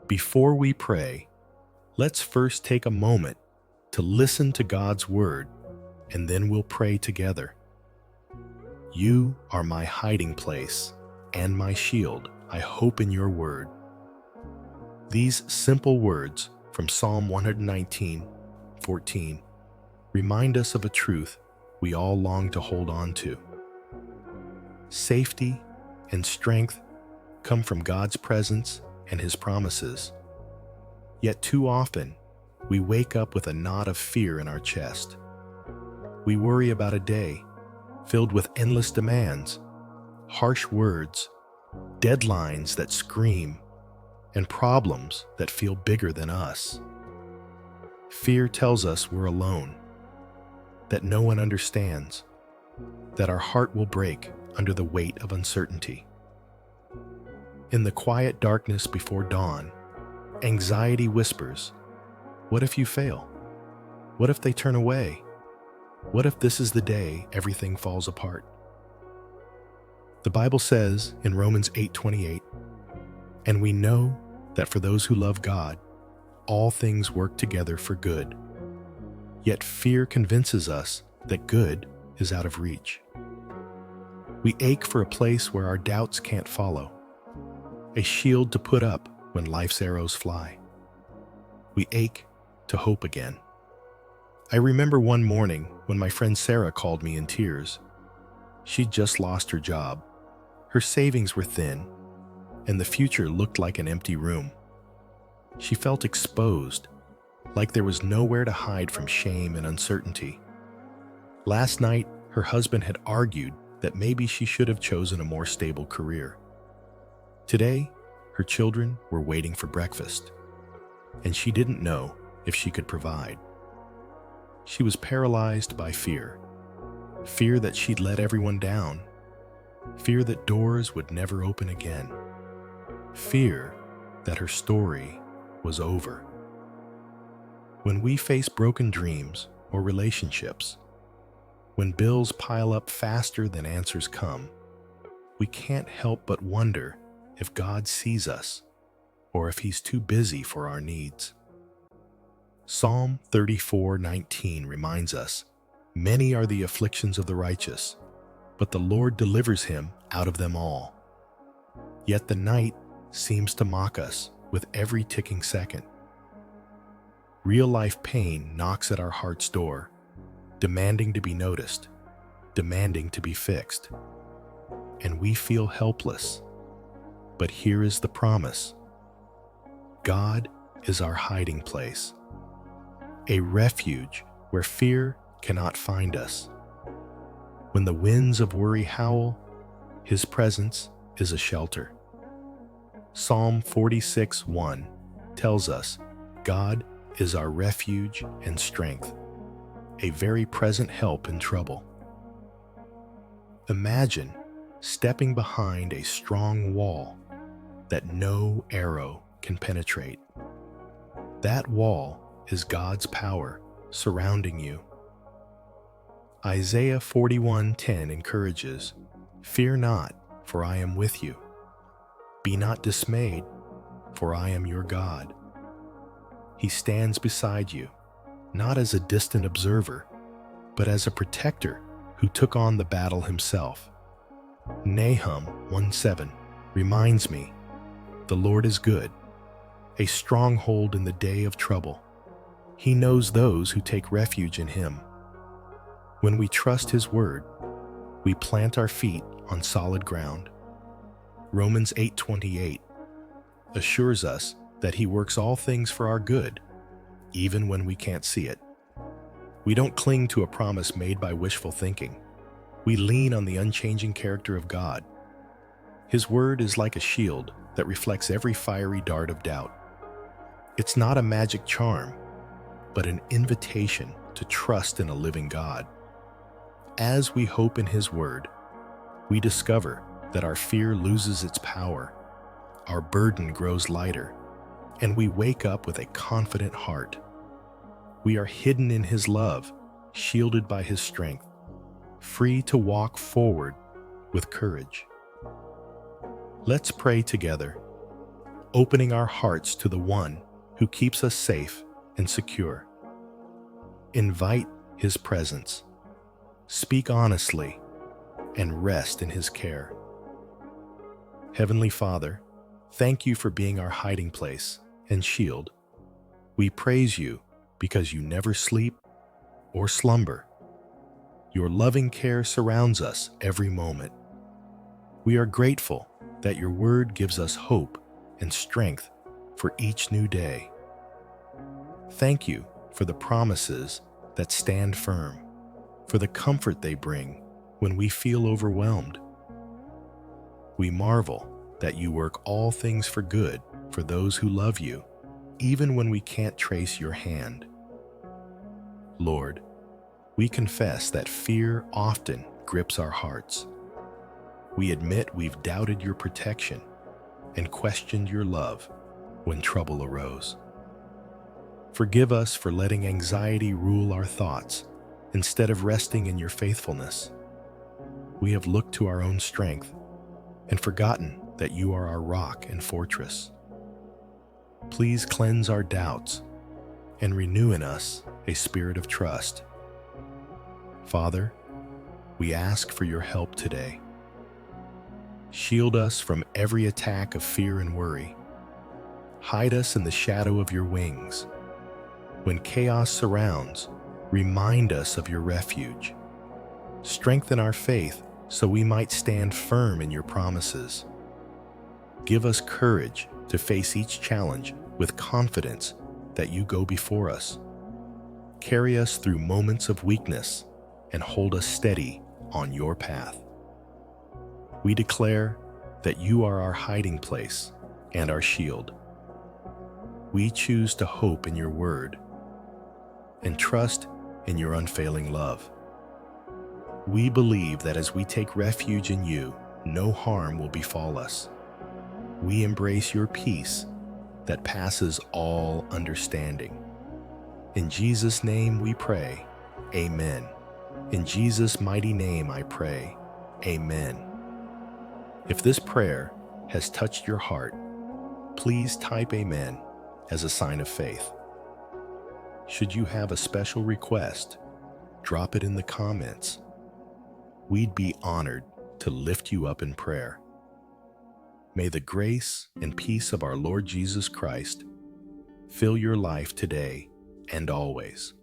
Before we pray, let's first take a moment to listen to God's word, and then we'll pray together. You are my hiding place and my shield. I hope in your word. These simple words from Psalm 119:14 remind us of a truth we all long to hold on to. Safety and strength come from God's presence and His promises. Yet too often, we wake up with a knot of fear in our chest. We worry about a day filled with endless demands, harsh words, deadlines that scream, and problems that feel bigger than us. Fear tells us we're alone, that no one understands, that our heart will break under the weight of uncertainty. In the quiet darkness before dawn, anxiety whispers, "What if you fail? What if they turn away? What if this is the day everything falls apart?" The Bible says in Romans 8:28, "And we know that for those who love God, all things work together for good." Yet fear convinces us that good is out of reach. We ache for a place where our doubts can't follow, a shield to put up when life's arrows fly. We ache to hope again. I remember one morning when my friend Sarah called me in tears. She'd just lost her job. Her savings were thin, and the future looked like an empty room. She felt exposed, like there was nowhere to hide from shame and uncertainty. Last night, her husband had argued that maybe she should have chosen a more stable career. Today, her children were waiting for breakfast, and she didn't know if she could provide. She was paralyzed by fear. Fear that she'd let everyone down. Fear that doors would never open again. Fear that her story was over. When we face broken dreams or relationships, when bills pile up faster than answers come, we can't help but wonder if God sees us or if He's too busy for our needs. Psalm 34:19 reminds us, "Many are the afflictions of the righteous, but the Lord delivers him out of them all." Yet the night seems to mock us with every ticking second. Real-life pain knocks at our heart's door, demanding to be noticed, demanding to be fixed. And we feel helpless. But here is the promise. God is our hiding place, a refuge where fear cannot find us. When the winds of worry howl, His presence is a shelter. Psalm 46:1 tells us, God is our refuge and strength, a very present help in trouble. Imagine stepping behind a strong wall that no arrow can penetrate. That wall is God's power surrounding you. Isaiah 41:10 encourages, "Fear not, for I am with you. Be not dismayed, for I am your God." He stands beside you, not as a distant observer, but as a protector who took on the battle himself. Nahum 1:7 reminds me, "The Lord is good, a stronghold in the day of trouble. He knows those who take refuge in Him." When we trust His word, we plant our feet on solid ground. Romans 8:28 assures us that He works all things for our good, even when we can't see it. We don't cling to a promise made by wishful thinking. We lean on the unchanging character of God. His word is like a shield that reflects every fiery dart of doubt. It's not a magic charm, but an invitation to trust in a living God. As we hope in His word, we discover that our fear loses its power, our burden grows lighter, and we wake up with a confident heart. We are hidden in His love, shielded by His strength, free to walk forward with courage. Let's pray together. opening our hearts to the one who keeps us safe and secure. Invite his presence, speak honestly, and rest in his care. Heavenly Father, thank you for being our hiding place and shield. We praise you because you never sleep or slumber. Your loving care surrounds us every moment. We are grateful that your word gives us hope and strength for each new day. Thank you for the promises that stand firm, for the comfort they bring when we feel overwhelmed. We marvel that you work all things for good for those who love you, even when we can't trace your hand. Lord, we confess that fear often grips our hearts. We admit we've doubted your protection and questioned your love when trouble arose. Forgive us for letting anxiety rule our thoughts instead of resting in your faithfulness. We have looked to our own strength and forgotten that you are our rock and fortress. Please cleanse our doubts and renew in us a spirit of trust. Father, we ask for your help today. Shield us from every attack of fear and worry. Hide us in the shadow of your wings. When chaos surrounds, remind us of your refuge. Strengthen our faith so we might stand firm in your promises. Give us courage to face each challenge with confidence that you go before us. Carry us through moments of weakness and hold us steady on your path. We declare that you are our hiding place and our shield. We choose to hope in your word and trust in your unfailing love. We believe that as we take refuge in you, no harm will befall us. We embrace your peace that passes all understanding. In Jesus' name we pray, amen. In Jesus' mighty name I pray, amen. If this prayer has touched your heart, please type amen as a sign of faith. Should you have a special request, drop it in the comments. We'd be honored to lift you up in prayer. May the grace and peace of our Lord Jesus Christ fill your life today and always.